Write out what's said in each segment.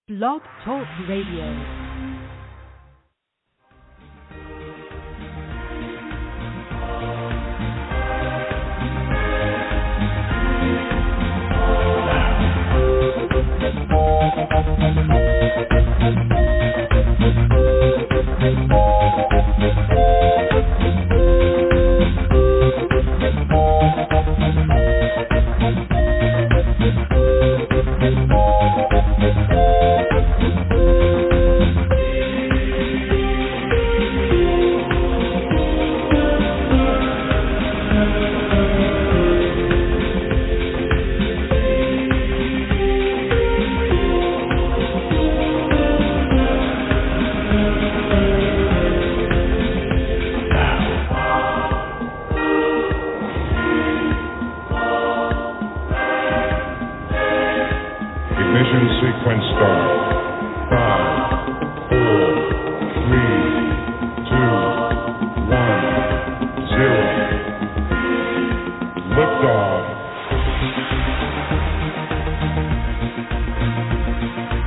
Blog Talk Radio.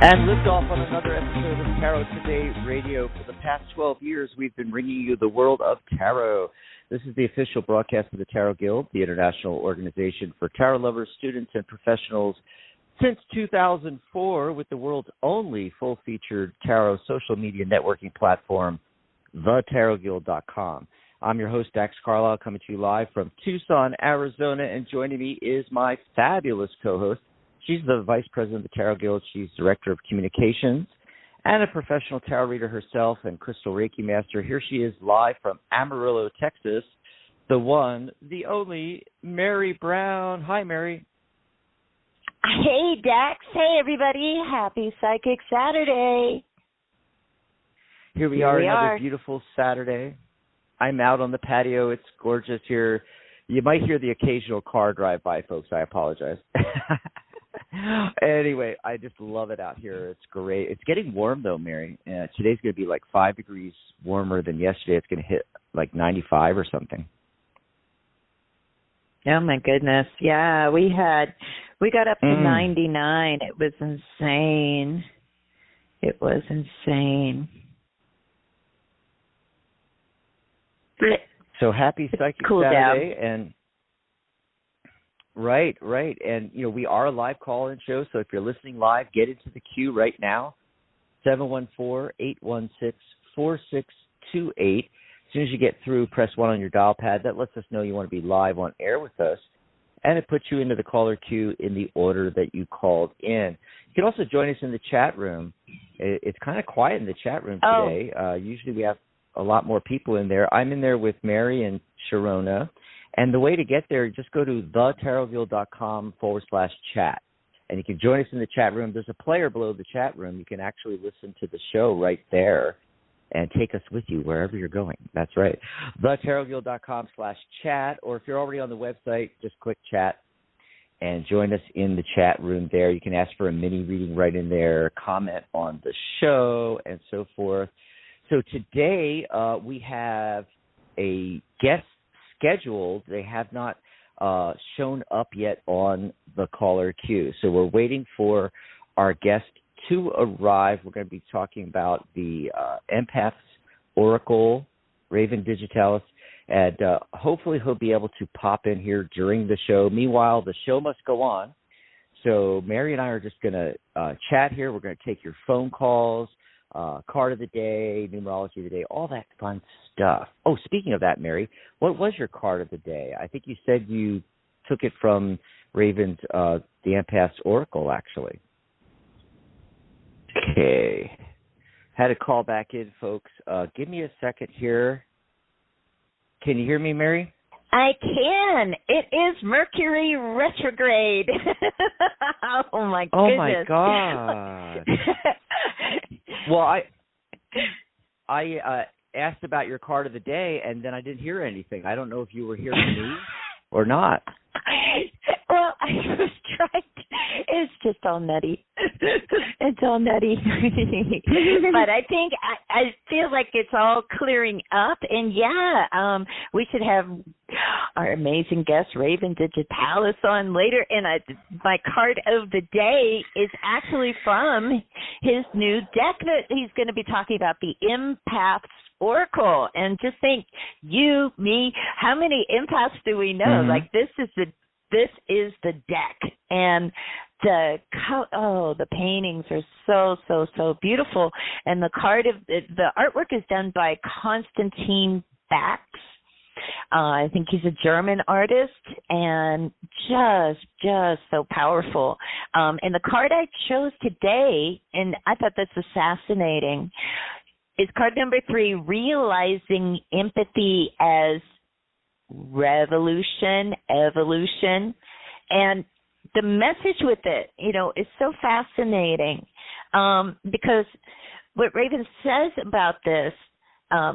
And liftoff on another episode of Tarot Today Radio. For the past 12 years, we've been bringing you the world of tarot. This is the official broadcast of the Tarot Guild, the international organization for tarot lovers, students, and professionals since 2004, with the world's only full-featured tarot social media networking platform, thetarotguild.com. I'm your host, Dax Carlisle, coming to you live from Tucson, Arizona, and joining me is my fabulous co-host. She's the vice president of the Tarot Guild. She's director of communications and a professional tarot reader herself and crystal Reiki master. Here she is live from Amarillo, Texas, the one, the only, Mary Brown. Hi, Mary. Hey, Dax. Hey, everybody. Happy Psychic Saturday. Here we are, another beautiful Saturday. I'm out on the patio. It's gorgeous here. You might hear the occasional car drive by, folks. I apologize. Anyway, I just love it out here. It's great. It's getting warm, though, Mary. Today's going to be like 5 degrees warmer than yesterday. It's going to hit like 95 or something. Oh, my goodness. Yeah, we got up to 99. It was insane. It was insane. So happy Psychic Saturday. And Right. And, you know, we are a live call-in show, so if you're listening live, get into the queue right now, 714-816-4628. As soon as you get through, press 1 on your dial pad. That lets us know you want to be live on air with us, and it puts you into the caller queue in the order that you called in. You can also join us in the chat room. It's kind of quiet in the chat room today. Usually we have a lot more people in there. I'm in there with Mary and Sharona. And the way to get there, just go to thetarotguild.com/chat. And you can join us in the chat room. There's a player below the chat room. You can actually listen to the show right there and take us with you wherever you're going. That's right. thetarotguild.com/chat. Or if you're already on the website, just click chat and join us in the chat room there. You can ask for a mini reading right in there, comment on the show, and so forth. So today we have a guest scheduled. They have not shown up yet on the caller queue. So we're waiting for our guest to arrive. We're going to be talking about the Empath Oracle, Raven Digitalis, and hopefully he'll be able to pop in here during the show. Meanwhile, the show must go on. So Mary and I are just going to chat here. We're going to take your phone calls, card of the day, numerology of the day, all that fun stuff. Oh, speaking of that, Mary, what was your card of the day? I think you said you took it from Raven's, the Empath's Oracle, actually. Okay. Had to call back in, folks. Give me a second here. Can you hear me, Mary? I can. It is Mercury retrograde. Oh, my goodness. Oh, my God. Well, I asked about your card of the day, and then I didn't hear anything. I don't know if you were hearing me or not. Well, I was trying. It's just all nutty. It's all nutty. But I think I feel like it's all clearing up, and we should have our amazing guest, Raven Digitalis, on later. And my card of the day is actually from his new deck that he's going to be talking about, the Empath Oracle. And just think, you, me, how many empaths do we know? Mm-hmm. Like, this is the deck. And the paintings are so beautiful. And the artwork is done by Konstantin Bax. I think he's a German artist, and just so powerful. And the card I chose today, and I thought this was fascinating, is card number 3, realizing empathy as revolution, evolution. And the message with it, is so fascinating, because what Raven says about this,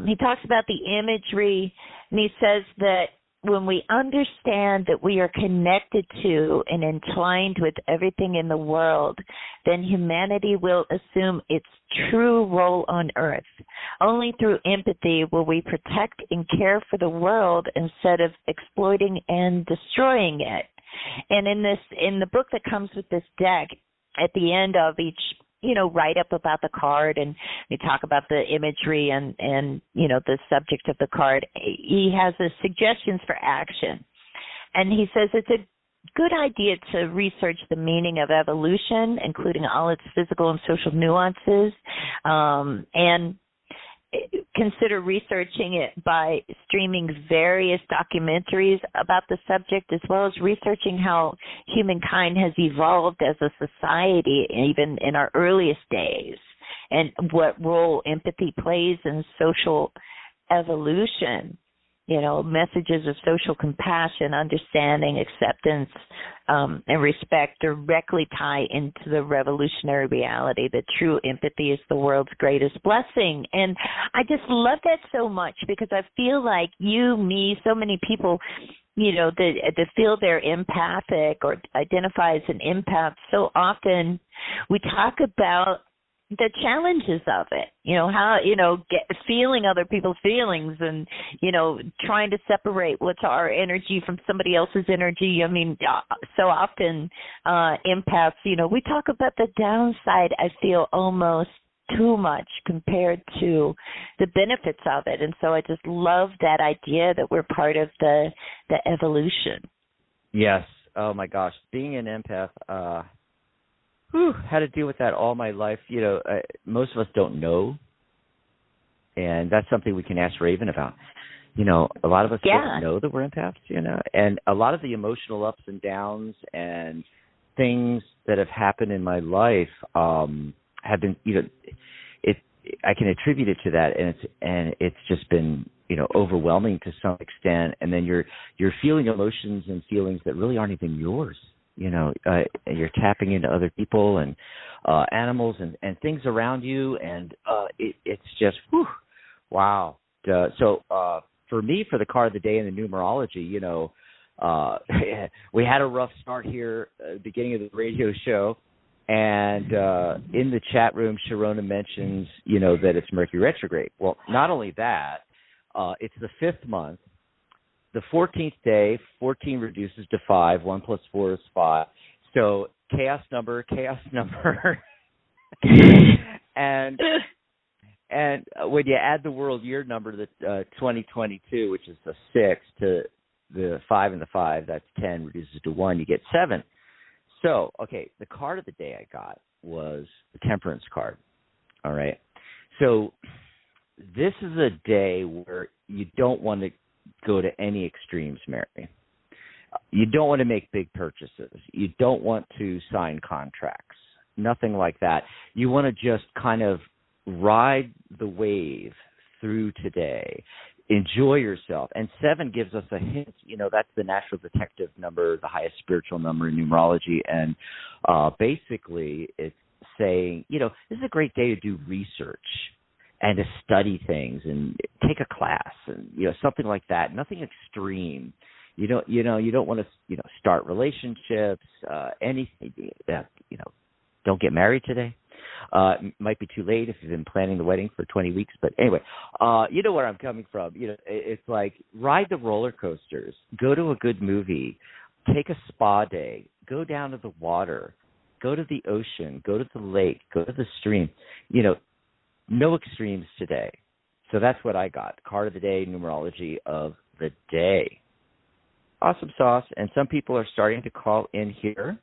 he talks about the imagery, and he says that when we understand that we are connected to and entwined with everything in the world, then humanity will assume its true role on Earth. Only through empathy will we protect and care for the world instead of exploiting and destroying it. And in the book that comes with this deck, at the end of each write up about the card, and we talk about the imagery and the subject of the card, he has the suggestions for action. And he says it's a good idea to research the meaning of evolution, including all its physical and social nuances, and consider researching it by streaming various documentaries about the subject, as well as researching how humankind has evolved as a society, even in our earliest days, and what role empathy plays in social evolution. Messages of social compassion, understanding, acceptance, and respect directly tie into the revolutionary reality that true empathy is the world's greatest blessing. And I just love that so much, because I feel like you, me, so many people, that feel they're empathic or identify as an empath, so often we talk about the challenges of it, how, feeling other people's feelings, and, trying to separate what's our energy from somebody else's energy. I mean, so often empaths, we talk about the downside, I feel, almost too much compared to the benefits of it. And so I just love that idea that we're part of the evolution. Yes. Oh, my gosh. Being an empath, had to deal with that all my life. Most of us don't know, and that's something we can ask Raven about. A lot of us don't know that we're empaths, and a lot of the emotional ups and downs and things that have happened in my life have been, I can attribute it to that, and it's just been, overwhelming to some extent, and then you're feeling emotions and feelings that really aren't even yours. You're tapping into other people and animals and things around you, and it's just, wow. So for me, for the card of the day in the numerology, we had a rough start here at the beginning of the radio show, and in the chat room, Sharona mentions, that it's Mercury retrograde. Well, not only that, it's the 5th month. The 14th day, 14 reduces to 5. 1 plus 4 is 5. So chaos number. and when you add the world year number, the 2022, which is the 6, to the 5 and the 5, that's 10, reduces to 1, you get 7. So, okay, the card of the day I got was the Temperance card. All right. So this is a day where you don't want to go to any extremes, Mary. You don't want to make big purchases. You don't want to sign contracts. Nothing like that. You want to just kind of ride the wave through today. Enjoy yourself. And 7 gives us a hint. That's the natural detective number, the highest spiritual number in numerology. And basically it's saying, this is a great day to do research and to study things and take a class and, something like that. Nothing extreme. You don't want to, start relationships, anything, don't get married today. It might be too late if you've been planning the wedding for 20 weeks. But anyway, you know where I'm coming from. You know, it's like ride the roller coasters, go to a good movie, take a spa day, go down to the water, go to the ocean, go to the lake, go to the stream. You know, no extremes today. So that's what I got. Card of the day, numerology of the day. Awesome sauce. And some people are starting to call in here.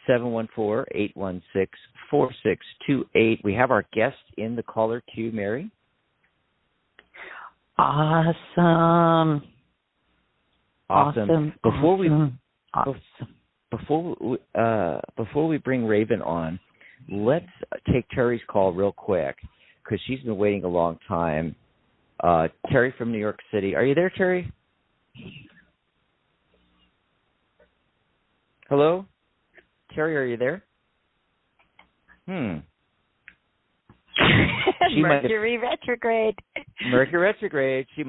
714-816-4628. We have our guest in the caller queue, Mary. Awesome. Before we bring Raven on, let's take Terry's call real quick because she's been waiting a long time. Terry from New York City. Are you there, Terry? Hello? Terry, are you there? Mercury retrograde. Mercury retrograde. She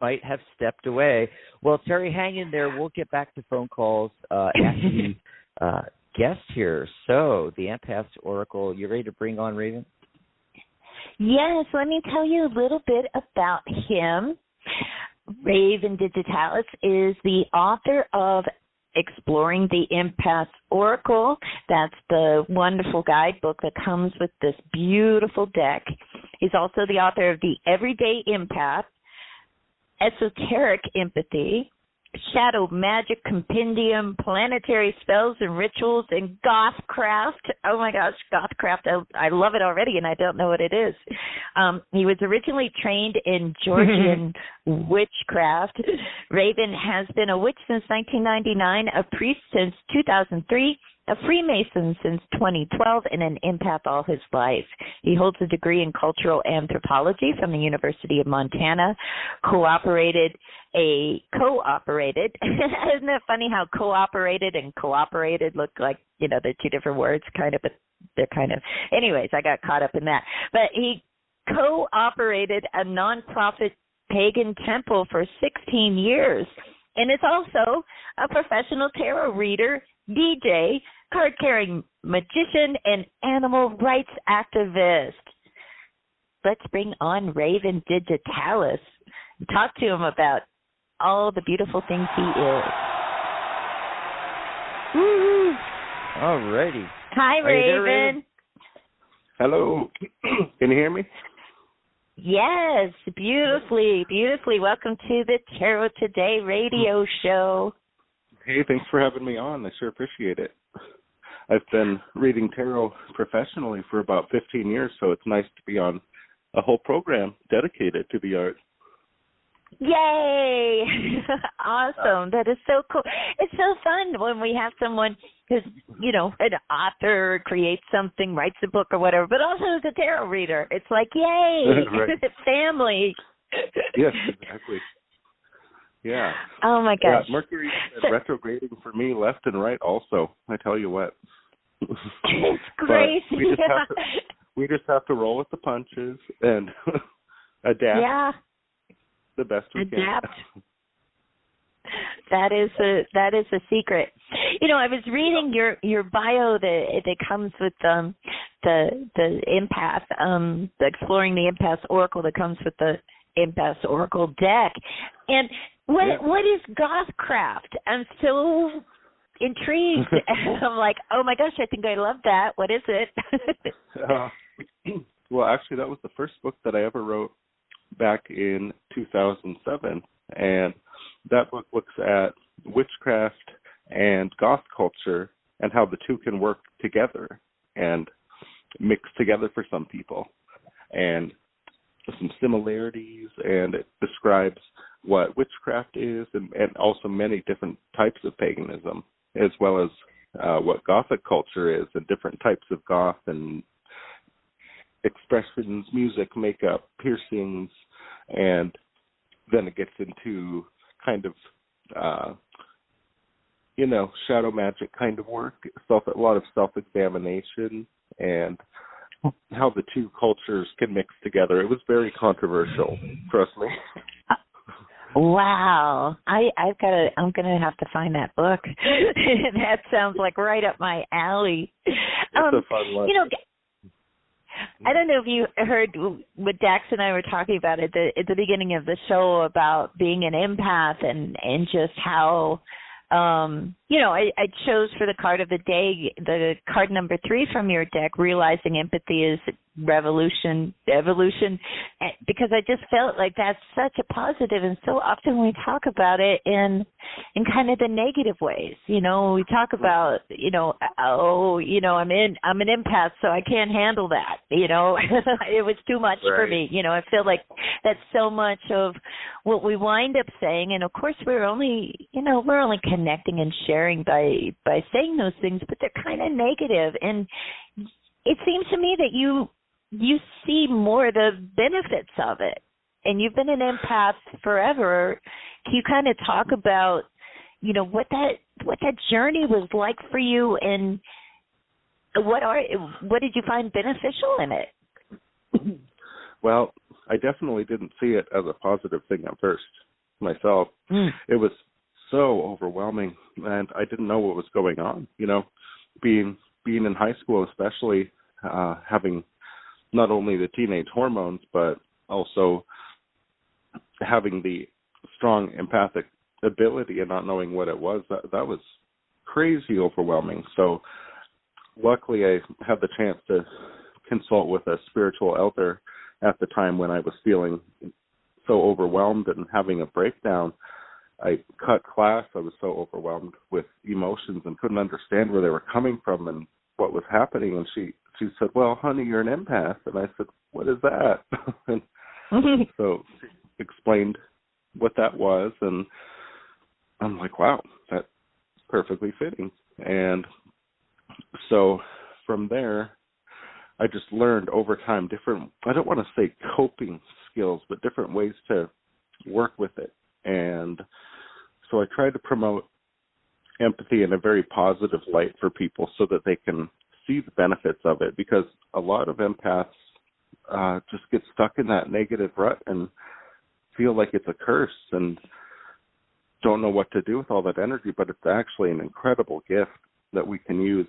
might have stepped away. Well, Terry, hang in there. We'll get back to phone calls after the guest here. So, the Empath Oracle, you ready to bring on Raven? Yes, let me tell you a little bit about him. Raven Digitalis is the author of Exploring the Empath Oracle. That's the wonderful guidebook that comes with this beautiful deck. He's also the author of The Everyday Empath, Esoteric Empathy, Shadow Magic Compendium, Planetary Spells and Rituals, and Gothcraft. Oh my gosh, Gothcraft. I love it already, and I don't know what it is. He was originally trained in Georgian witchcraft. Raven has been a witch since 1999, a priest since 2003, a Freemason since 2012, and an empath all his life. He holds a degree in cultural anthropology from the University of Montana, cooperated. Isn't it funny how cooperated and cooperated look like, you know, they're two different words, kind of, but they're kind of, anyways, I got caught up in that. But he cooperated a nonprofit pagan temple for 16 years and is also a professional tarot reader, DJ, card-carrying magician, and animal rights activist. Let's bring on Raven Digitalis and talk to him about all the beautiful things he is. Woo! All righty. Hi, Raven. Raven. Hello. Can you hear me? Yes, beautifully, beautifully. Welcome to the Tarot Today radio show. Hey, thanks for having me on. I sure appreciate it. I've been reading tarot professionally for about 15 years, so it's nice to be on a whole program dedicated to the art. Yay! Awesome. That is so cool. It's so fun when we have someone who's, you know, an author, creates something, writes a book or whatever, but also is a tarot reader. It's like, yay! Right. Family. Yes, exactly. Yeah. Oh, my gosh. Yeah, Mercury is retrograding for me left and right also, I tell you what. It's crazy. We just have to roll with the punches and adapt. Yeah. The best we Adapt. can. That is a secret. You know, I was reading your bio that comes with the empath, the Exploring the Empath Oracle that comes with the Empath Oracle deck. And what is Gothcraft? I'm so intrigued. I'm like, oh my gosh, I think I love that. What is it? Well, actually, that was the first book that I ever wrote back in 2007, and that book looks at witchcraft and goth culture and how the two can work together and mix together for some people, and some similarities, and it describes what witchcraft is and also many different types of paganism, as well as what gothic culture is and different types of goth and expressions, music, makeup, piercings, and then it gets into kind of, shadow magic kind of work, a lot of self-examination, and how the two cultures can mix together. It was very controversial, trust me. Wow. I'm gonna have to find that book. That sounds like right up my alley. It's a fun one. I don't know if you heard what Dax and I were talking about at the beginning of the show about being an empath and just how, I chose for the card of the day, the card number 3 from your deck, realizing empathy is evolution, because I just felt like that's such a positive, and so often we talk about it in kind of the negative ways. We talk about, I'm an empath, so I can't handle that. It was too much for me. I feel like that's so much of what we wind up saying, and of course we're only connecting and sharing by saying those things, but they're kind of negative. And it seems to me that you see more the benefits of it, and you've been an empath forever. Can you kind of talk about, what that journey was like for you, and what did you find beneficial in it? Well, I definitely didn't see it as a positive thing at first myself. It was so overwhelming, and I didn't know what was going on. Being in high school, especially having not only the teenage hormones, but also having the strong empathic ability and not knowing what it was, that was crazy overwhelming. So luckily I had the chance to consult with a spiritual elder at the time when I was feeling so overwhelmed and having a breakdown. I cut class. I was so overwhelmed with emotions and couldn't understand where they were coming from and what was happening. And she said, "Well, honey, you're an empath." And I said, "What is that?" And so she explained what that was, and I'm like, wow, that's perfectly fitting. And so from there, I just learned over time different, I don't want to say coping skills, but different ways to work with it. And so I try to promote empathy in a very positive light for people so that they can see the benefits of it, because a lot of empaths just get stuck in that negative rut and feel like it's a curse and don't know what to do with all that energy, but it's actually an incredible gift that we can use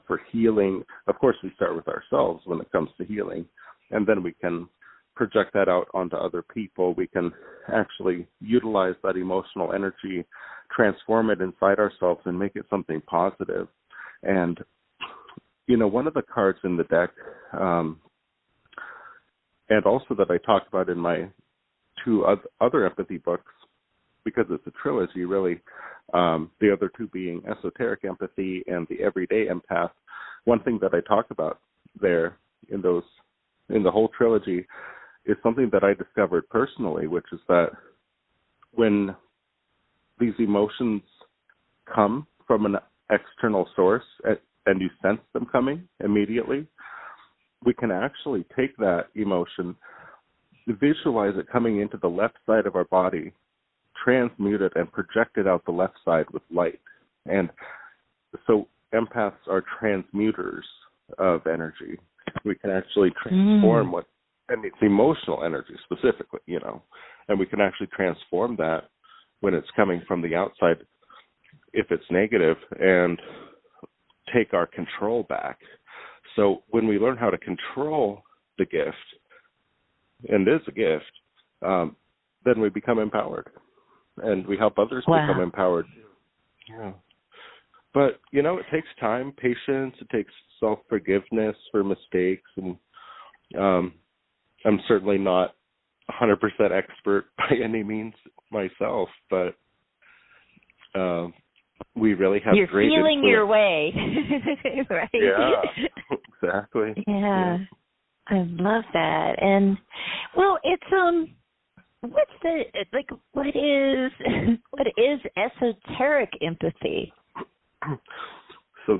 for healing. Of course, we start with ourselves when it comes to healing, and then we can project that out onto other people. We can actually utilize that emotional energy, transform it inside ourselves, and make it something positive. And, one of the cards in the deck, and also that I talked about in my 2 other empathy books, because it's a trilogy, really, the other 2 being esoteric empathy and the everyday empath. One thing that I talk about there in the whole trilogy is something that I discovered personally, which is that when these emotions come from an external source and you sense them coming immediately, we can actually take that emotion, visualize it coming into the left side of our body, transmute it, and project it out the left side with light. And so empaths are transmuters of energy. We can actually transform and it's emotional energy specifically, and we can actually transform that when it's coming from the outside, if it's negative, and take our control back. So when we learn how to control the gift, and it is a gift, then we become empowered, and we help others become empowered. Yeah. But, it takes time, patience, it takes self-forgiveness for mistakes, and I'm certainly not 100% expert by any means myself, but we really have great feeling influence. Your way, right? Yeah, exactly. Yeah, I love that. And, well, it's, what is esoteric empathy? So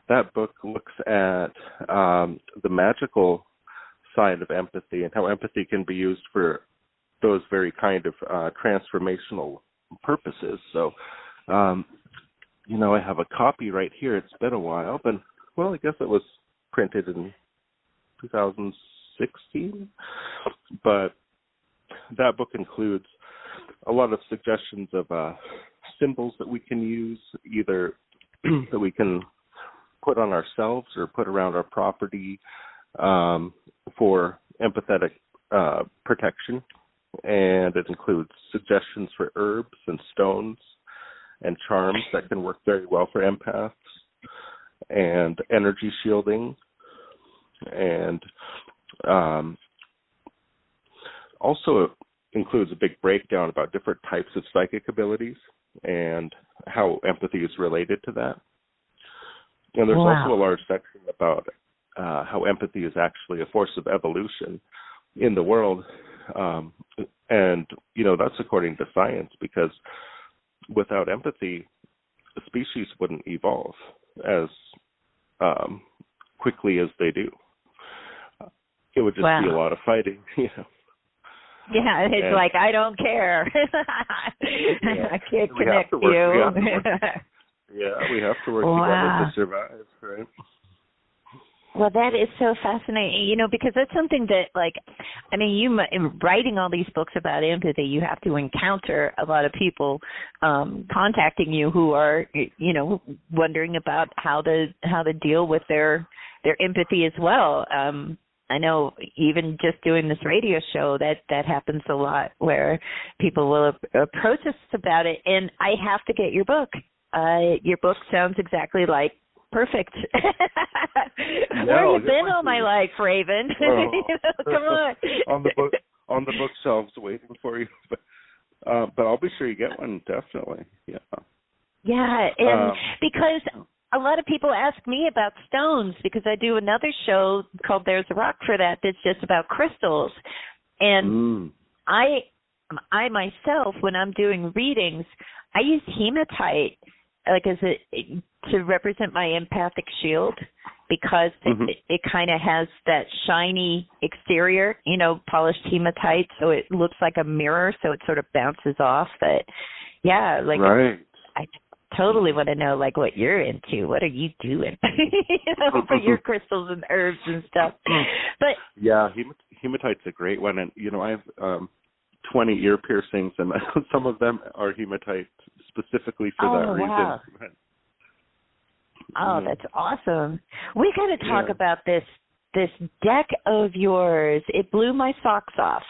that book looks at the magical side of empathy and how empathy can be used for those very kind of transformational purposes. So, I have a copy right here. It's been a while, but, I guess it was printed in 2016. But that book includes a lot of suggestions of symbols that we can use, either that we can put on ourselves or put around our property, for empathetic protection, and it includes suggestions for herbs and stones and charms that can work very well for empaths, and energy shielding, and also includes a big breakdown about different types of psychic abilities and how empathy is related to that. And there's also a large section about how empathy is actually a force of evolution in the world. And, that's according to science, because without empathy, the species wouldn't evolve as quickly as they do. It would just be a lot of fighting, Yeah, it's like, I don't care. I can't connect you. We have to work together to survive, right? Well, that is so fascinating, because that's something that, you writing all these books about empathy, you have to encounter a lot of people contacting you who are, wondering about how to deal with their empathy as well. I know even just doing this radio show, that happens a lot, where people will approach us about it, and I have to get your book. Your book sounds exactly like perfect. Where have you been all my life, Raven? Come on. on the bookshelves waiting for you. But I'll be sure you get one, definitely. Yeah. Yeah, and because a lot of people ask me about stones, because I do another show called There's a Rock for that that's just about crystals. And I myself, when I'm doing readings, I use hematite to represent my empathic shield, because it kind of has that shiny exterior, polished hematite, so it looks like a mirror, so it sort of bounces off. But right. I totally want to know what you're into. What are you doing? For your crystals and herbs and stuff. But yeah, hematite's a great one, and I have 20 ear piercings, and some of them are hematite specifically for that reason. Wow. Oh, that's awesome. We got to talk about this deck of yours. It blew my socks off.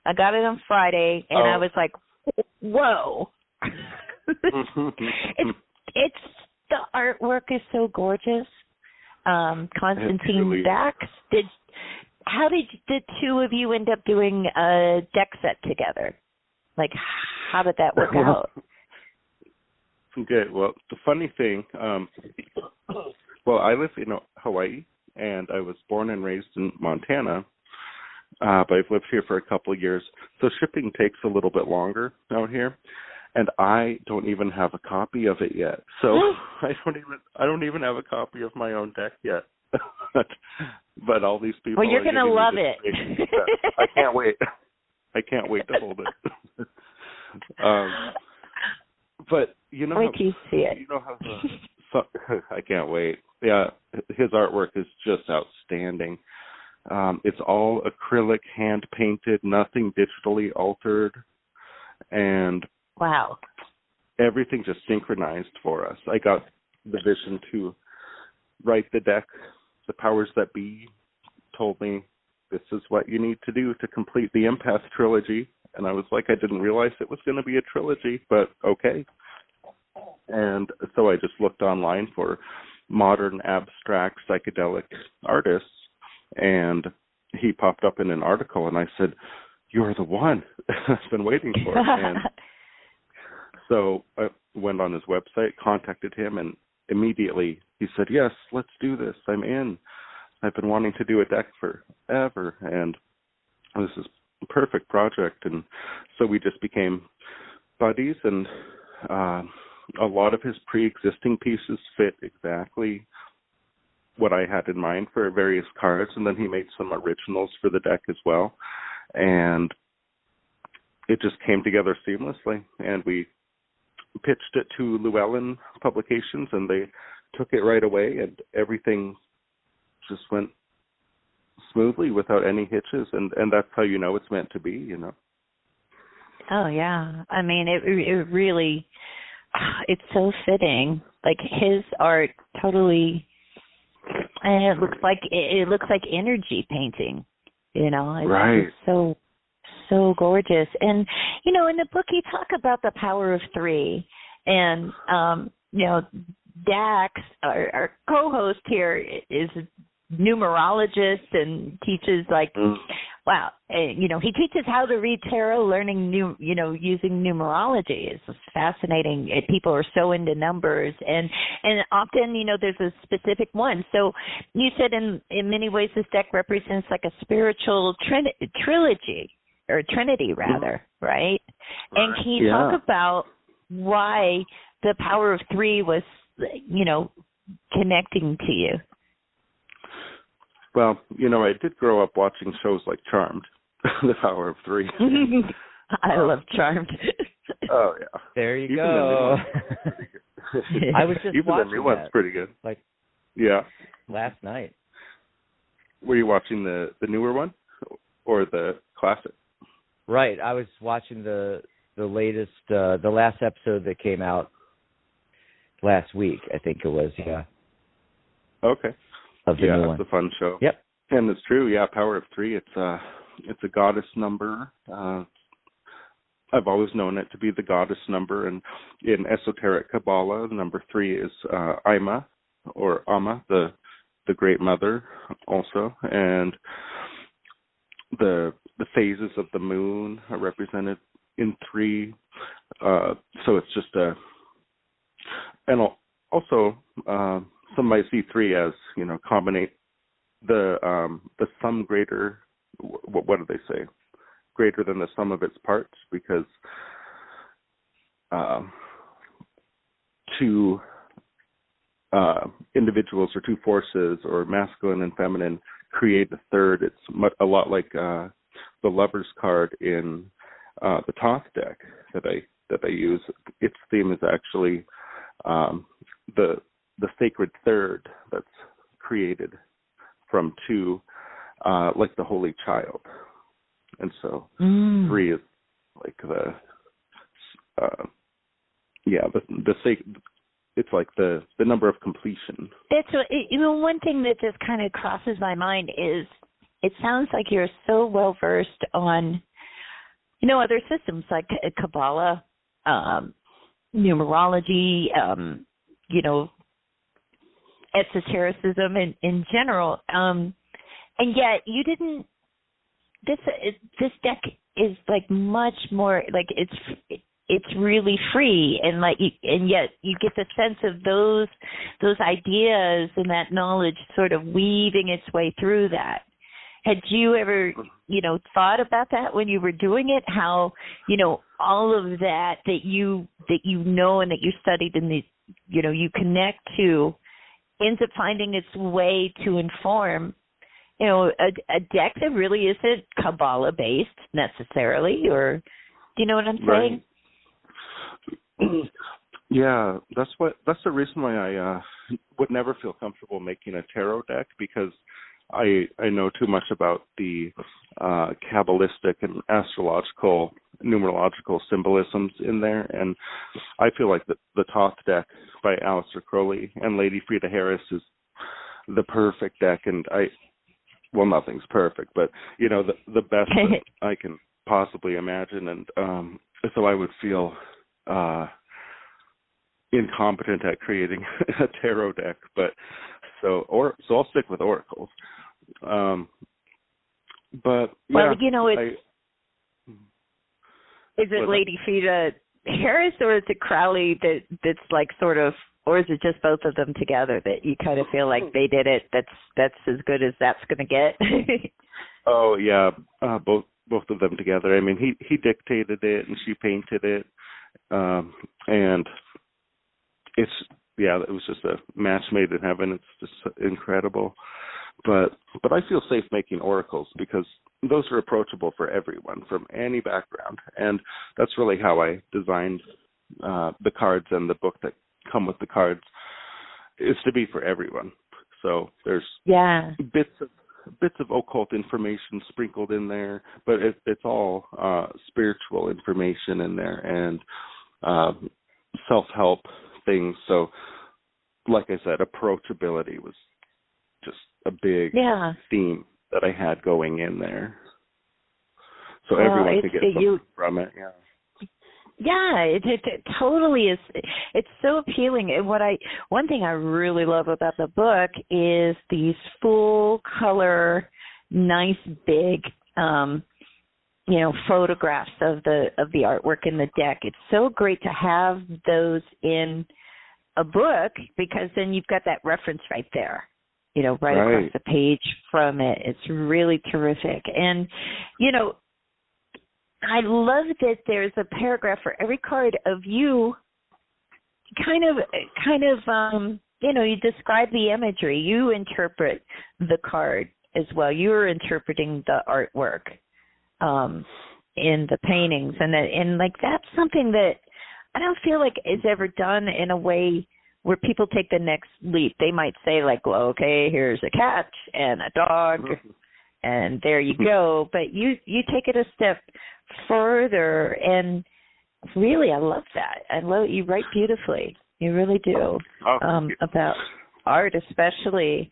I got it on Friday, and I was like, whoa. It's the artwork is so gorgeous. Constantine Dax. How did the two of you end up doing a deck set together? How did that work out? Okay, well, the funny thing, I live in Hawaii, and I was born and raised in Montana, but I've lived here for a couple of years, so shipping takes a little bit longer out here, and I don't even have a copy of it yet. So I don't even have a copy of my own deck yet. But all these people. Well, you're gonna love it. I can't wait. I can't wait to hold it. But wait till you see it. I can't wait. Yeah, his artwork is just outstanding. It's all acrylic, hand painted, nothing digitally altered, and wow, everything just synchronized for us. I got the vision to write the deck. The powers that be told me this is what you need to do to complete the Empath Trilogy. And I was like, I didn't realize it was going to be a trilogy, but okay. And so I just looked online for modern abstract psychedelic artists, and he popped up in an article, and I said, you're the one I've been waiting for. And so I went on his website, contacted him, and immediately he said, yes, let's do this. I'm in. I've been wanting to do a deck forever, and this is a perfect project. And so we just became buddies, and a lot of his pre-existing pieces fit exactly what I had in mind for various cards, and then he made some originals for the deck as well. And it just came together seamlessly, and we pitched it to Llewellyn Publications, and they took it right away, and everything just went smoothly without any hitches, and that's how it's meant to be, Oh, yeah. I mean, it really, it's so fitting. His art totally And it looks like energy painting. You know, it's just so gorgeous. And you know, in the book you talk about the power of three, and you know, Dax, our co-host here, is a numerologist and teaches you know, he teaches how to read tarot, learning using numerology. It's fascinating. People are so into numbers, and often, you know, there's a specific one. So you said in many ways this deck represents like a spiritual trilogy, or trinity rather, right? And can you talk about why the power of three was, you know, connecting to you? Well, you know, I did grow up watching shows like Charmed, The Power of Three. I love Charmed. Oh, yeah. There you go. I was just Even watching the new one's pretty good. Last night. Were you watching the newer one or the classic? Right. I was watching the latest, the last episode that came out last week, I think it was, Okay. Of the new one. It's a fun show. Yep. And it's true, Power of Three. It's a goddess number. I've always known it to be the goddess number, and in esoteric Kabbalah, the number 3 is Ima, or Amma, the Great Mother, also, and the phases of the moon are represented in 3. So it's just and also some might see 3 as, you know, combinate the sum greater. What do they say? Greater than the sum of its parts, because 2 individuals or 2 forces, or masculine and feminine, create a third. It's a lot like the Lover's card in the Thoth deck that I use. Its theme is actually the sacred third that's created from 2, like the Holy Child. And so 3 is like the it's like the number of completion. That's what, you know, one thing that just kind of crosses my mind is it sounds like you're so well versed on, you know, other systems like Kabbalah, numerology, you know, esotericism in general, and yet you didn't. This deck is like much more like it's really free, and and yet you get the sense of those ideas and that knowledge sort of weaving its way through that. Had you ever, you know, thought about that when you were doing it? How, you know, all of that you know and that you studied and the, you know, you connect to, ends up finding its way to inform, you know, a deck that really isn't Kabbalah based necessarily, or do you know what I'm saying? Right. Yeah, that's the reason why I would never feel comfortable making a tarot deck, because I know too much about the Kabbalistic and astrological, numerological symbolisms in there, and I feel like the Thoth deck by Aleister Crowley and Lady Frieda Harris is the perfect deck, and nothing's perfect, but, you know, the best that I can possibly imagine, and so I would feel incompetent at creating a tarot deck, but so I'll stick with oracles. But well, you know, is it Lady Frieda Harris, or is it Crowley that's like sort of, or is it just both of them together that you kind of feel like they did it? That's as good as that's going to get. Oh yeah, both of them together. I mean, he dictated it and she painted it, and it was just a match made in heaven. It's just incredible. But I feel safe making oracles because those are approachable for everyone from any background, and that's really how I designed the cards and the book that come with the cards, is to be for everyone. So there's bits of occult information sprinkled in there, but it's all spiritual information in there, and self-help things. So like I said, approachability was just a big theme that I had going in there. So everyone could get something from it, Yeah, it totally is. It's so appealing. And one thing I really love about the book is these full color, nice big, photographs of the artwork in the deck. It's so great to have those in a book because then you've got that reference right there, right across the page from it. It's really terrific. And, I love that there's a paragraph for every card of you you describe the imagery. You interpret the card as well. You're interpreting the artwork in the paintings. And that's something that I don't feel like is ever done in a way where people take the next leap. They might say like, well, okay, here's a cat and a dog and there you go. But you take it a step further, and really, I love that. You write beautifully. You really do. About art, especially.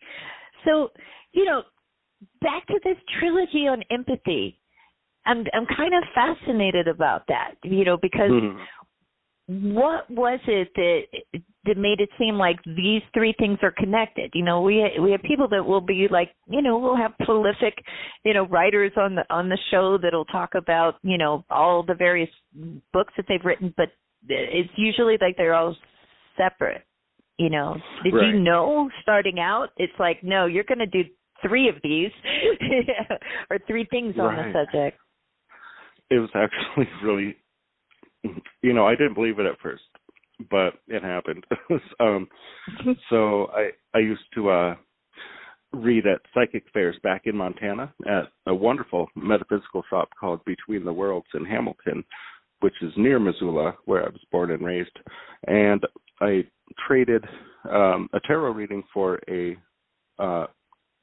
So, back to this trilogy on empathy. I'm kind of fascinated about that. Because what was it that made it seem like these three things are connected? We have people that will be like, we'll have prolific, writers on the show that'll talk about, all the various books that they've written, but it's usually like they're all separate. Did you know starting out? It's like, no, you're going to do three of these or three things on the subject. It was actually really, I didn't believe it at first, but it happened. So I used to read at psychic fairs back in Montana at a wonderful metaphysical shop called Between the Worlds in Hamilton, which is near Missoula, where I was born and raised. And I traded a tarot reading for a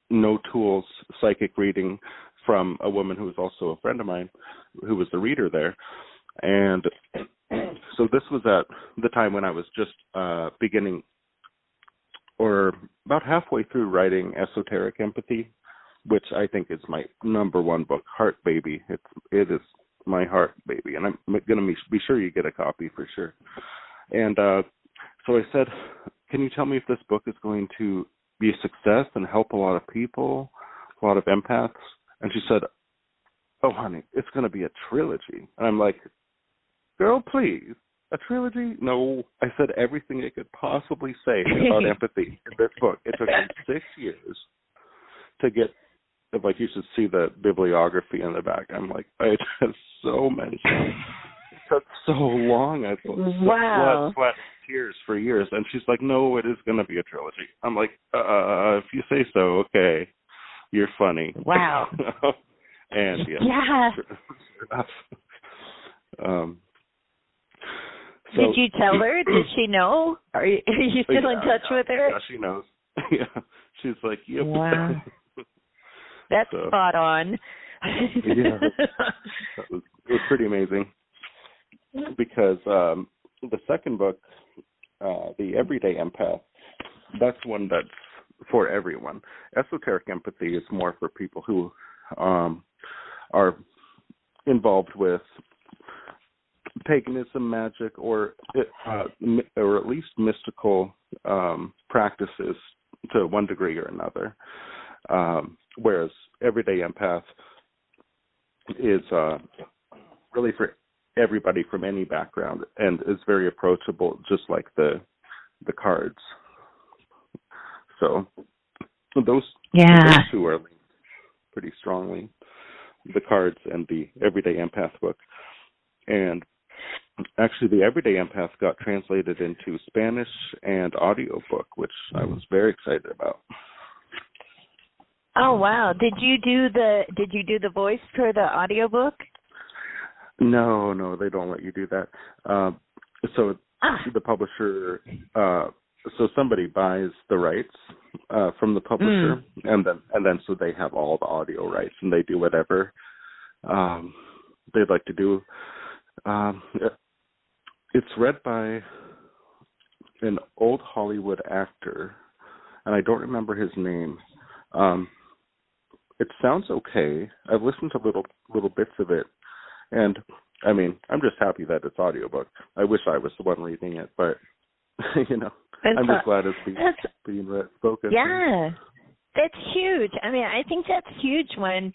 no tools psychic reading from a woman who was also a friend of mine who was the reader there. And so this was at the time when I was just beginning or about halfway through writing Esoteric Empathy, which I think is my number one book, Heart Baby. It is my heart baby, and I'm going to be sure you get a copy for sure. And so I said, can you tell me if this book is going to be a success and help a lot of people, a lot of empaths? And she said, oh, honey, it's going to be a trilogy. And I'm like, girl, please, a trilogy? No. I said everything it could possibly say about empathy in this book. It took me 6 years to get, like, you should see the bibliography in the back. I'm like, I have so many. It took so long. I thought, wow. Sweat, tears for years. And she's like, no, it is going to be a trilogy. I'm like, if you say so, okay. You're funny. Wow. And yeah. Sure enough. So, did you tell her? Did she know? Are you still in touch with her? Yeah, she knows. Yeah. She's like, yep. Wow. That's spot on. Yeah. It was pretty amazing. Because the second book, The Everyday Empath, that's one that's for everyone. Esoteric Empathy is more for people who are involved with paganism, magic, or at least mystical practices to one degree or another. Whereas Everyday Empath is really for everybody from any background and is very approachable, just like the cards. So those two are linked pretty strongly, the cards and the Everyday Empath book. And actually, the Everyday Empath got translated into Spanish and audiobook, which I was very excited about. Oh wow! Did you do the voice for the audiobook? No, they don't let you do that. So the publisher, so somebody buys the rights from the publisher, and then so they have all the audio rights, and they do whatever they'd like to do. It's read by an old Hollywood actor, and I don't remember his name. It sounds okay. I've listened to little bits of it, and I mean, I'm just happy that it's audiobook. I wish I was the one reading it, but I'm just glad it's being spoken. Yeah. That's huge. I mean, I think that's huge when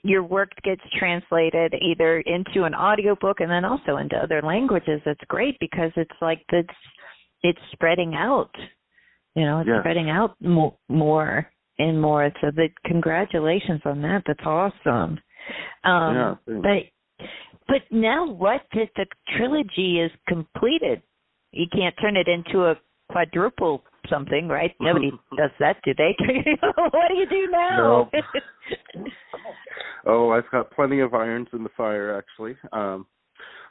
your work gets translated either into an audiobook and then also into other languages. It's great because it's like it's spreading out. It's spreading out more and more. So congratulations on that. That's awesome. But now what? That the trilogy is completed. You can't turn it into a quadruple something, right? Nobody does that, do they? What do you do now? No. I've got plenty of irons in the fire, actually.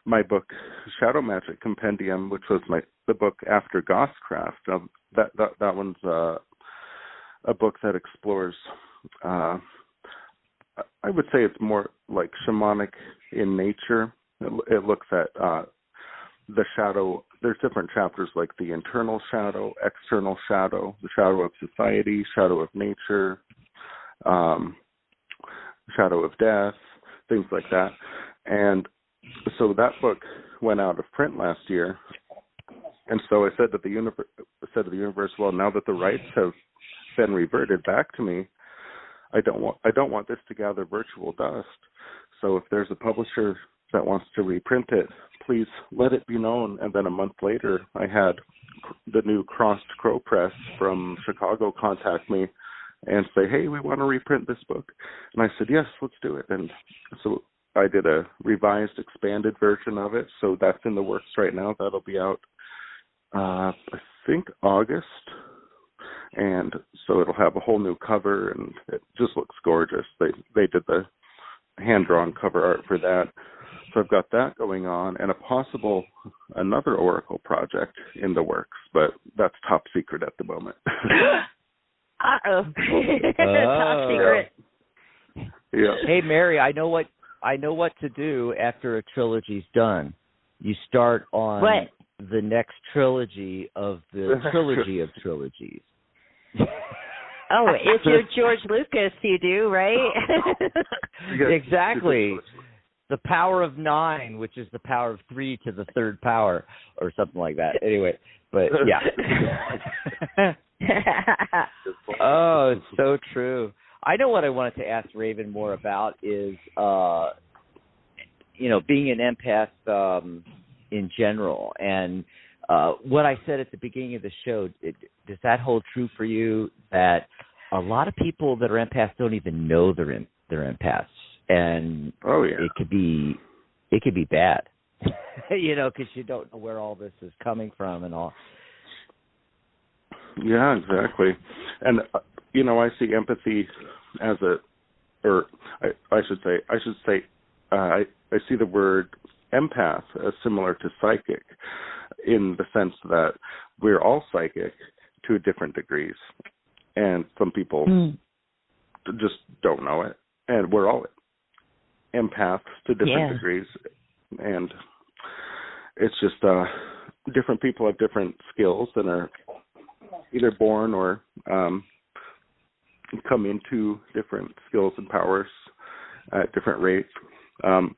My book, Shadow Magic Compendium, which was the book after Gothcraft, that one's a book that explores, I would say it's more like shamanic in nature. It looks at the shadow. There's different chapters like the internal shadow, external shadow, the shadow of society, shadow of nature, shadow of death, things like that. And so that book went out of print last year. And so I said to the universe, well, now that the rights have been reverted back to me, I don't want this to gather virtual dust. So if there's a publisher that wants to reprint it, please let it be known. And then a month later, I had the new Crossed Crow Press from Chicago contact me and say, hey, we want to reprint this book. And I said, yes, let's do it. And so I did a revised, expanded version of it. So that's in the works right now. That'll be out, I think, August. And so it'll have a whole new cover, and it just looks gorgeous. They did the hand-drawn cover art for that. So I've got that going on, and another Oracle project in the works, but that's top secret at the moment. Uh-oh. Top secret. Yeah. Hey, Mary, I know what to do after a trilogy's done. You start on the next trilogy of the trilogy of trilogies. Oh, if you're George Lucas, you do, right? Exactly. The power of 9, which is the power of 3 to the third power, or something like that. Anyway, but yeah. Oh, it's so true. I know what I wanted to ask Raven more about is, being an empath in general, and what I said at the beginning of the show. Does that hold true for you? That a lot of people that are empaths don't even know they're empaths, and it could be bad, because you don't know where all this is coming from and all. Yeah, exactly. And I see empathy as I see the word empath as similar to psychic, in the sense that we're all psychic to different degrees, and some people just don't know it, and we're all empaths to different degrees, and it's just different people have different skills and are either born or come into different skills and powers at different rates, and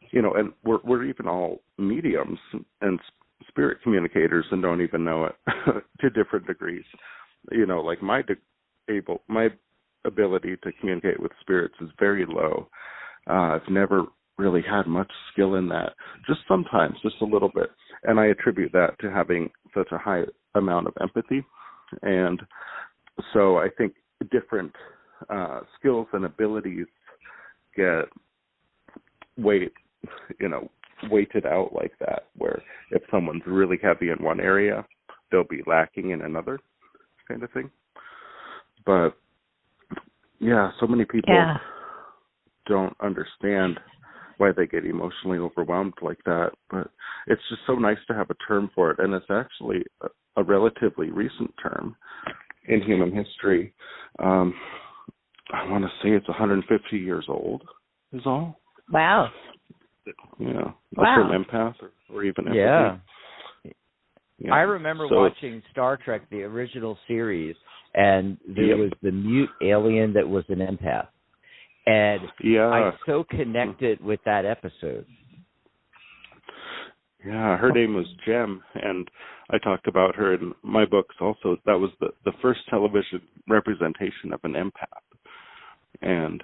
we're even all mediums and spirit communicators and don't even know it to different degrees. Like my ability to communicate with spirits is very low. I've never really had much skill in that, just sometimes, just a little bit. And I attribute that to having such a high amount of empathy. And so I think different skills and abilities get weighted out like that, where if someone's really heavy in one area, they'll be lacking in another, kind of thing. But yeah, so many people don't understand why they get emotionally overwhelmed like that. But it's just so nice to have a term for it, and it's actually a relatively recent term in human history. I want to say it's 150 years old is all. Wow. Yeah. Wow. Term empath or even empathy. Yeah. I remember watching Star Trek, the original series, and there was the mute alien that was an empath. And I so connected with that episode. Yeah, her name was Jem, and I talked about her in my books also. That was the first television representation of an empath, and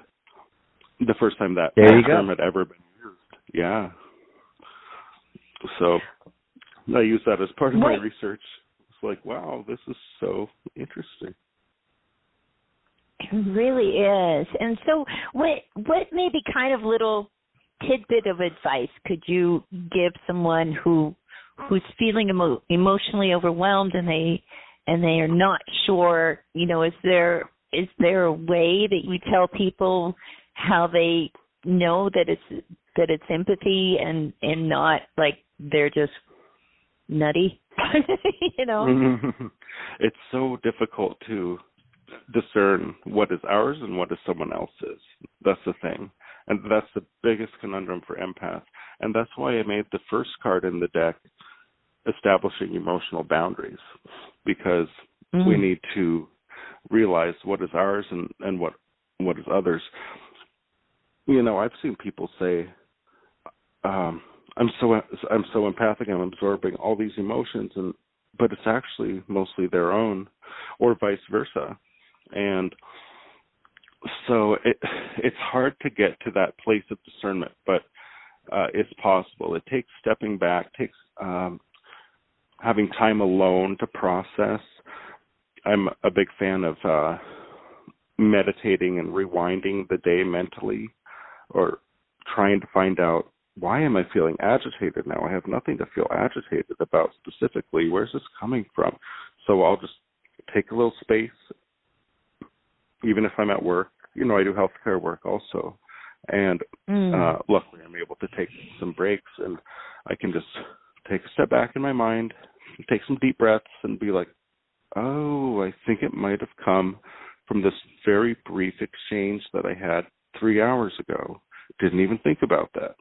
the first time that term had ever been used. Yeah. So I use that as part of my research. It's like, wow, this is so interesting. It really is. And so what maybe kind of little tidbit of advice could you give someone who's feeling emotionally overwhelmed and they are not sure, is there a way that you tell people how they know that it's empathy and not like they're just nutty? It's so difficult to discern what is ours and what is someone else's. That's the thing. And that's the biggest conundrum for empaths. And that's why I made the first card in the deck establishing emotional boundaries, because we need to realize what is ours and what is others. I've seen people say, I'm so empathic, I'm absorbing all these emotions, but it's actually mostly their own, or vice versa. And so it's hard to get to that place of discernment, but it's possible. It takes stepping back, takes having time alone to process. I'm a big fan of meditating and rewinding the day mentally, or trying to find out, why am I feeling agitated now? I have nothing to feel agitated about specifically. Where's this coming from? So I'll just take a little space, even if I'm at work. I do healthcare work also. And luckily I'm able to take some breaks, and I can just take a step back in my mind, take some deep breaths, and be like, oh, I think it might have come from this very brief exchange that I had 3 hours ago. Didn't even think about that.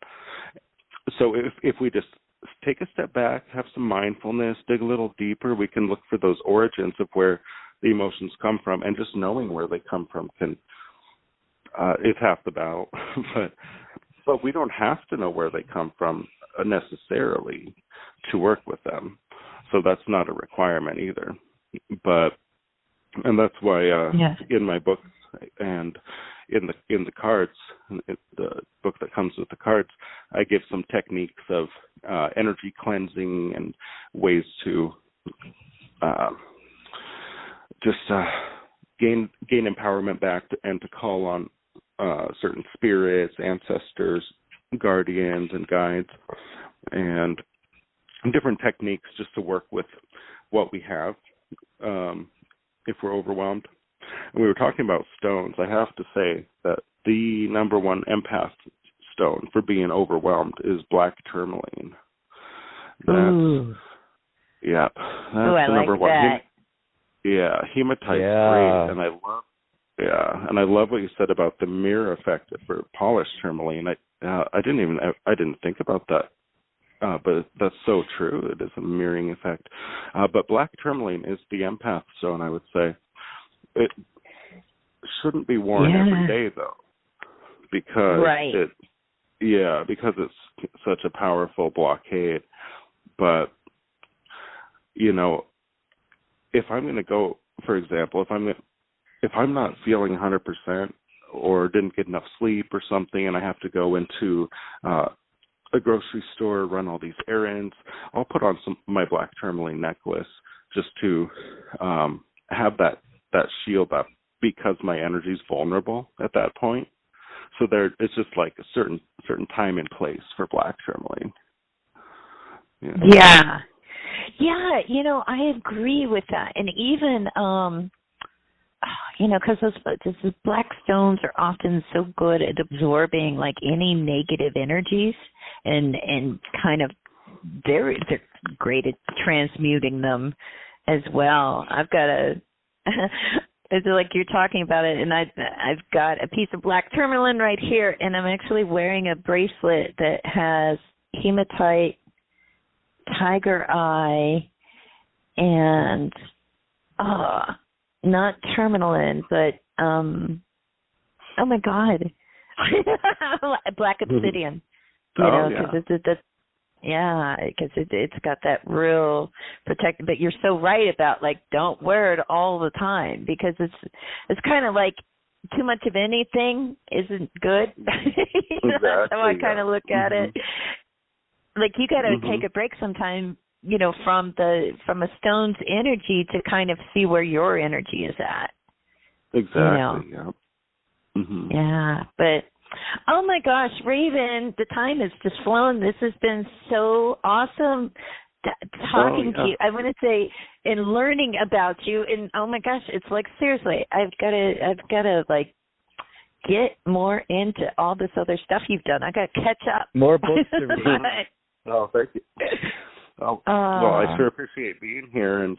So if we just take a step back, have some mindfulness, dig a little deeper, we can look for those origins of where the emotions come from, and just knowing where they come from is half the battle. but we don't have to know where they come from necessarily to work with them. So that's not a requirement either. And that's why in my books and in the cards, the book that comes with the cards, I give some techniques of energy cleansing and ways to just gain empowerment back and to call on certain spirits, ancestors, guardians, and guides, and different techniques just to work with what we have if we're overwhelmed. And we were talking about stones. I have to say that the number one empath stone for being overwhelmed is black tourmaline. That's the number one. Hematite's great, and I love what you said about the mirror effect for polished tourmaline. I didn't think about that. But that's so true. It is a mirroring effect. But black tourmaline is the empath stone, I would say. It shouldn't be worn every day, though, because because it's such a powerful blockade. But if I'm going to go, for example, if I'm not feeling 100% or didn't get enough sleep or something, and I have to go into a grocery store, run all these errands, I'll put on my black tourmaline necklace just to have that shield up, because my energy is vulnerable at that point. So it's just like a certain time and place for black tourmaline. Yeah, I agree with that. And even because those black stones are often so good at absorbing like any negative energies, and kind of they're great at transmuting them as well. I've got it's like you're talking about it, and I've got a piece of black tourmaline right here, and I'm actually wearing a bracelet that has hematite, tiger eye, and not Tourmaline, but oh my God, black obsidian. You know, because it's got that real protective. But you're so right about like don't wear it all the time because it's kind of like too much of anything isn't good. That's how I kind of look at it. Like you got to take a break sometime, you know, from a stone's energy to kind of see where your energy is at. Exactly. You know? Yeah. Yeah, but oh my gosh, Raven, the time has just flown. This has been so awesome talking to you. I want to say and learning about you, and oh my gosh, it's like seriously, I've got to like get more into all this other stuff you've done. I got to catch up. More books to read. Oh, thank you. Well, I sure appreciate being here, and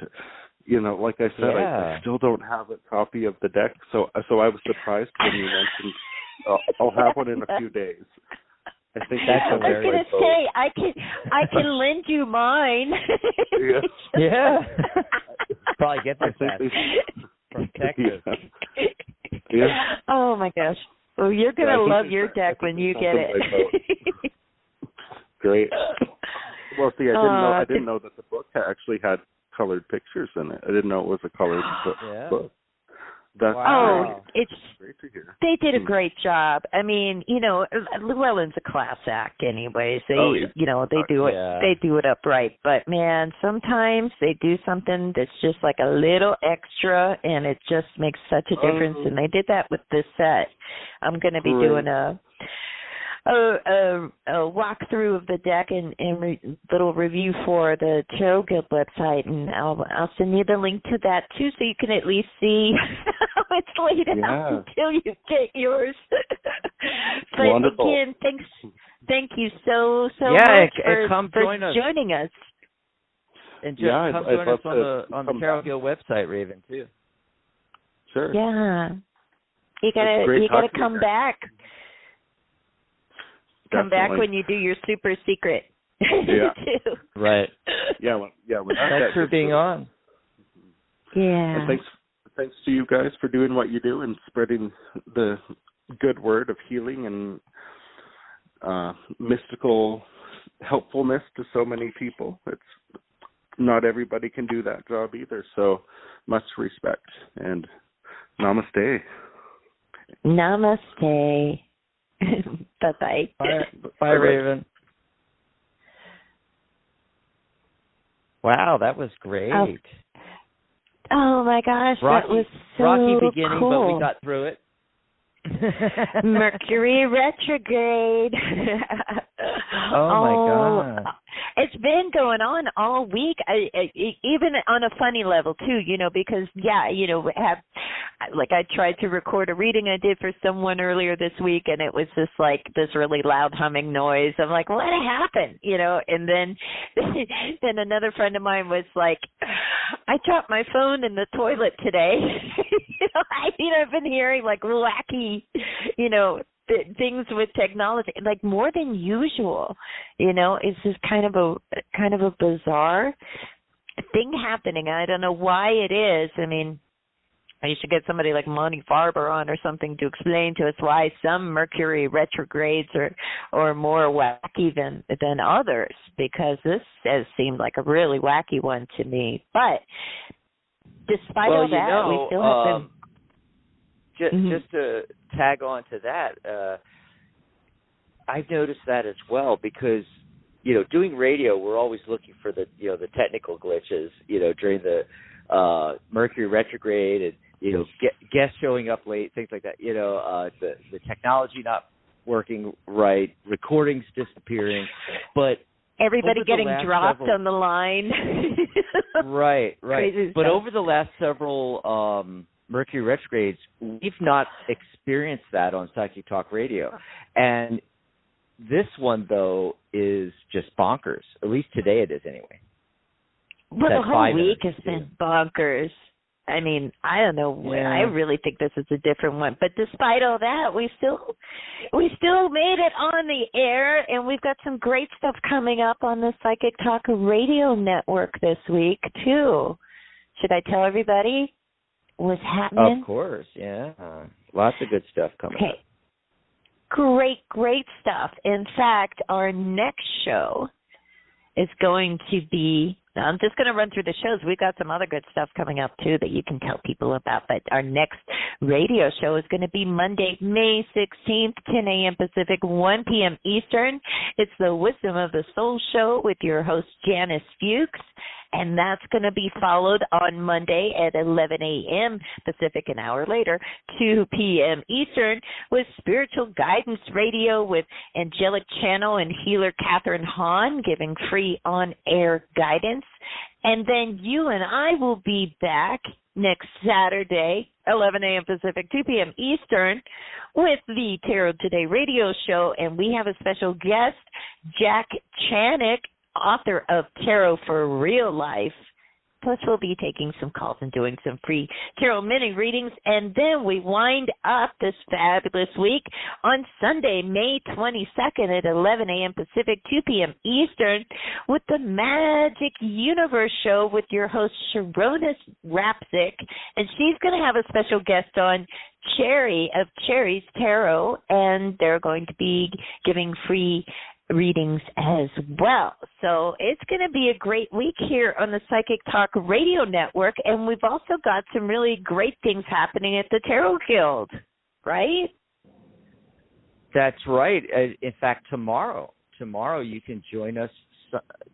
you know, like I said, I still don't have a copy of the deck, so I was surprised when you mentioned I'll have one in a few days. I think that's I was going to say I can lend you mine. Yeah. Probably get this from Texas. Yeah. Oh my gosh. Well, you're going to love your deck when you get it. Great. Well, see, I didn't know that the book actually had colored pictures in it. I didn't know it was a colored book. That's it's great to hear. They did a great job. I mean, you know, Llewellyn's a class act, anyways. They, you know, they do it upright. But man, sometimes they do something that's just like a little extra, and it just makes such a difference. And they did that with this set. I'm going to be doing a walkthrough of the deck and little review for the Tarot Guild website, and I'll send you the link to that too, so you can at least see how it's laid out until you get yours. But wonderful. Again, thank you so much for joining us. And just come join us on the Tarot Guild website, Raven, too. Sure. Yeah, you gotta come back. Come back when you do your super secret. Yeah. too. Right. Yeah. Thanks for being on. Yeah. And thanks to you guys for doing what you do and spreading the good word of healing and mystical helpfulness to so many people. It's not everybody can do that job either. So much respect and namaste. Namaste. Bye-bye. Bye, Raven. Wow, that was great. Oh my gosh, that was so rocky beginning, cool. But we got through it. Mercury retrograde. Oh my God. It's been going on all week, even on a funny level too, you know, because I tried to record a reading I did for someone earlier this week, and it was just like this really loud humming noise. I'm like, what happened? You know, and then another friend of mine was like, I dropped my phone in the toilet today. I've been hearing like wacky, things with technology, like more than usual. It's just kind of a bizarre thing happening. I don't know why it is. I mean, I should get somebody like Monty Farber on or something to explain to us why some Mercury retrogrades are more wacky than others, because this has seemed like a really wacky one to me. But despite all that, we still have been... Just to tag on to that, I've noticed that as well, because doing radio, we're always looking for the technical glitches during the Mercury retrograde, and guests showing up late, things like that. The technology not working right, recordings disappearing, but everybody getting dropped on the line. Right. Crazy but stuff. over the last several Mercury retrogrades, we've not experienced that on Psychic Talk Radio. And this one, though, is just bonkers. At least today it is, anyway. Well, the whole week has been bonkers. I mean, I don't know. Yeah. I really think this is a different one. But despite all that, we still made it on the air, and we've got some great stuff coming up on the Psychic Talk Radio Network this week, too. Should I tell everybody? was happening? Of course, yeah. Lots of good stuff coming up. Great stuff. In fact, our next show is going to be, I'm just going to run through the shows. We've got some other good stuff coming up, too, that you can tell people about. But our next radio show is going to be Monday, May 16th, 10 a.m. Pacific, 1 p.m. Eastern. It's the Wisdom of the Soul show with your host, Janice Fuchs. And that's going to be followed on Monday at 11 a.m. Pacific, an hour later, 2 p.m. Eastern, with Spiritual Guidance Radio with angelic channel and healer Catherine Hahn, giving free on-air guidance. And then you and I will be back next Saturday, 11 a.m. Pacific, 2 p.m. Eastern, with the Tarot Today radio show. And we have a special guest, Jack Chanick, author of Tarot for Real Life. Plus, we'll be taking some calls and doing some free tarot mini readings. And then we wind up this fabulous week on Sunday, May 22nd at 11 a.m. Pacific, 2 p.m. Eastern, with the Magic Universe show with your host, Sharonis Rapsic. And she's going to have a special guest on, Cherry of Cherry's Tarot, and they're going to be giving free readings as well. So it's going to be a great week here on the Psychic Talk Radio Network, and we've also got some really great things happening at the Tarot Guild, right? That's right. In fact, tomorrow you can join us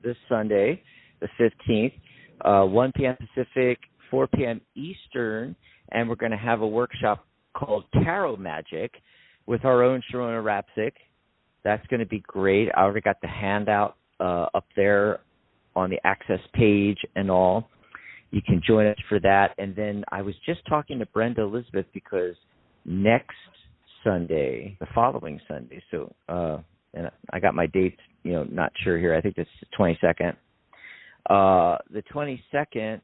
this Sunday, the 15th, 1 p.m. Pacific, 4 p.m. Eastern, and we're going to have a workshop called Tarot Magic with our own Sharona Rapsic. That's going to be great. I already got the handout up there on the access page and all. You can join us for that. And then I was just talking to Brenda Elizabeth because next Sunday, the following Sunday, so and I got my dates, not sure here. I think it's the 22nd. The 22nd,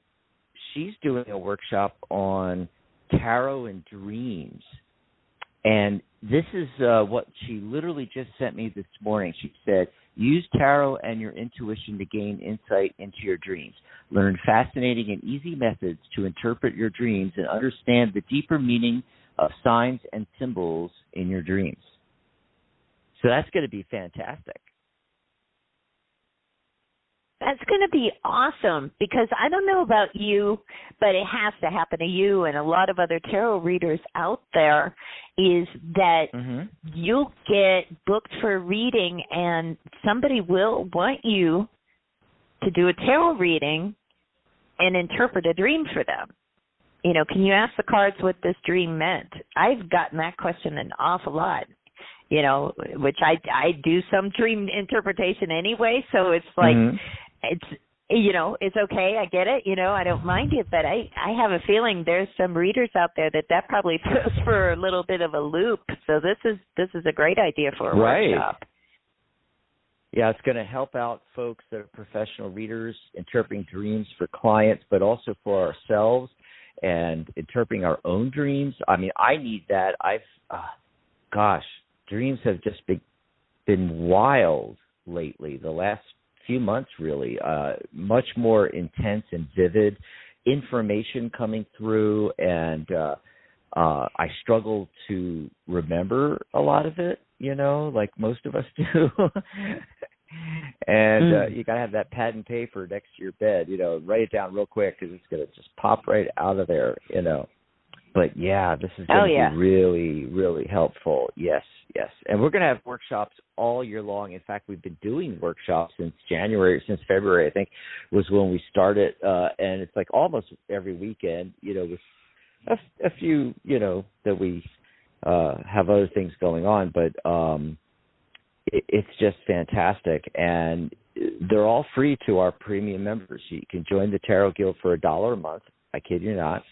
she's doing a workshop on tarot and dreams. And this is what she literally just sent me this morning. She said, use tarot and your intuition to gain insight into your dreams. Learn fascinating and easy methods to interpret your dreams and understand the deeper meaning of signs and symbols in your dreams. So that's going to be fantastic. That's going to be awesome, because I don't know about you, but it has to happen to you and a lot of other tarot readers out there, is that you'll get booked for a reading and somebody will want you to do a tarot reading and interpret a dream for them. Can you ask the cards what this dream meant? I've gotten that question an awful lot. Which I do some dream interpretation anyway, so it's like, it's okay, I get it, I don't mind it, but I have a feeling there's some readers out there that probably throws for a little bit of a loop. So this is a great idea for a workshop. Yeah, it's going to help out folks that are professional readers interpreting dreams for clients, but also for ourselves and interpreting our own dreams. I mean, I need that. Dreams have just been wild lately, the last few months really, much more intense and vivid, information coming through, and I struggle to remember a lot of it, like most of us do. And you got to have that pad and paper next to your bed, write it down real quick because it's going to just pop right out of there, But, yeah, this is going to be really, really helpful. Yes. And we're going to have workshops all year long. In fact, we've been doing workshops since February, I think, was when we started. And it's like almost every weekend, with a few, that we have other things going on. But it's just fantastic. And they're all free to our premium members. You can join the Tarot Guild for $1 a month. I kid you not.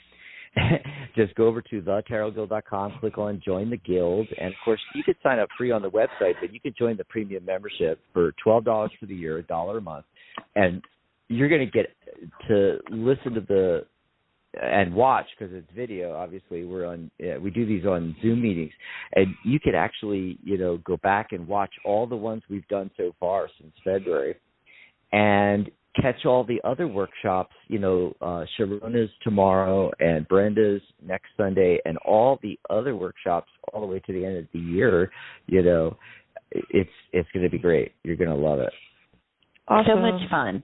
Just go over to thetarotguild.com, click on Join the Guild, and, of course, you could sign up free on the website, but you could join the premium membership for $12 for the year, $1 a month, and you're going to get to listen to and watch, because it's video, obviously. We do these on Zoom meetings, and you could actually, go back and watch all the ones we've done so far since February and catch all the other workshops, Sharona's tomorrow and Brenda's next Sunday and all the other workshops all the way to the end of the year, it's going to be great. You're going to love it. Awesome. So much fun.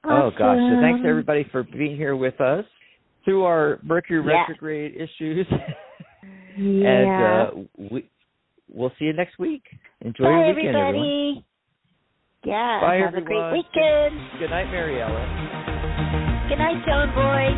Oh, gosh. So thanks, everybody, for being here with us through our Mercury retrograde issues. And we'll see you next week. Enjoy your weekend, everyone. Yeah. Bye, have everyone. a great weekend. Good night, Mariella. Good night, John Boy.